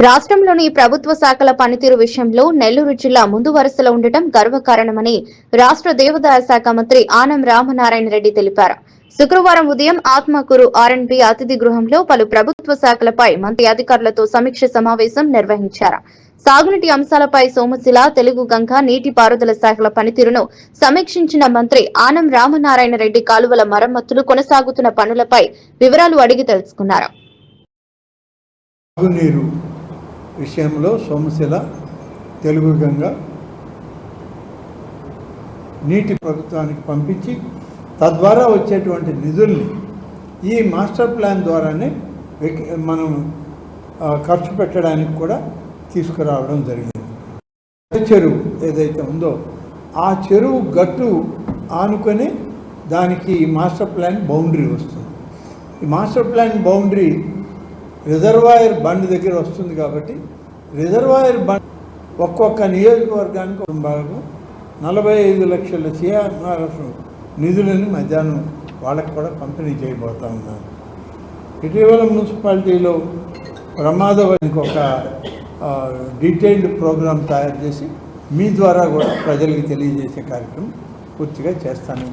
రాష్ట్రంలోని ప్రభుత్వ శాఖల పనితీరు విషయంలో నెల్లూరు జిల్లా ముందు వరుసలో ఉండటం గర్వకారణమని రాష్ట్ర దేవాదాయ శాఖ మంత్రి ఆనం రామనారాయణ రెడ్డి తెలిపారు. శుక్రవారం ఉదయం ఆత్మకూరు ఆర్ఎండ్బి అతిథి గృహంలో పలు ప్రభుత్వ శాఖలపై మంత్రి అధికారులతో సమీక్ష సమావేశం నిర్వహించారు. సాగునీటి అంశాలపై సోమశిల, తెలుగు గంగ, నీటిపారుదల శాఖల పనితీరును సమీక్షించిన మంత్రి ఆనం రామనారాయణ రెడ్డి కాలువల మరమ్మతులు కొనసాగుతున్న పనులపై వివరాలు అడిగి తెలుసుకున్నారు. విషయంలో సోమశిల, తెలుగు గంగ నీటి ప్రభుత్వానికి పంపించి తద్వారా వచ్చేటువంటి నిధుల్ని ఈ మాస్టర్ ప్లాన్ ద్వారానే మనం ఖర్చు పెట్టడానికి కూడా తీసుకురావడం జరిగింది. చెరువు ఏదైతే ఉందో ఆ చెరువు గట్టు ఆనుకొని దానికి మాస్టర్ ప్లాన్ బౌండరీ వస్తుంది. ఈ master plan boundary reservoir bund దగ్గర వస్తుంది కాబట్టి రిజర్వాయర్ బండ్ ఒక్కొక్క నియోజకవర్గానికి కుటుంబాలకు 45 లక్షల CRF నిధులని మధ్యాహ్నం వాళ్ళకి కూడా పంపిణీ చేయబోతా ఉన్నారు. ఇటీవల మున్సిపాలిటీలో ప్రమాదానికి ఒక డీటెయిల్డ్ ప్రోగ్రాం తయారు చేసి మీ ద్వారా కూడా ప్రజలకు తెలియజేసే కార్యక్రమం పూర్తిగా చేస్తానని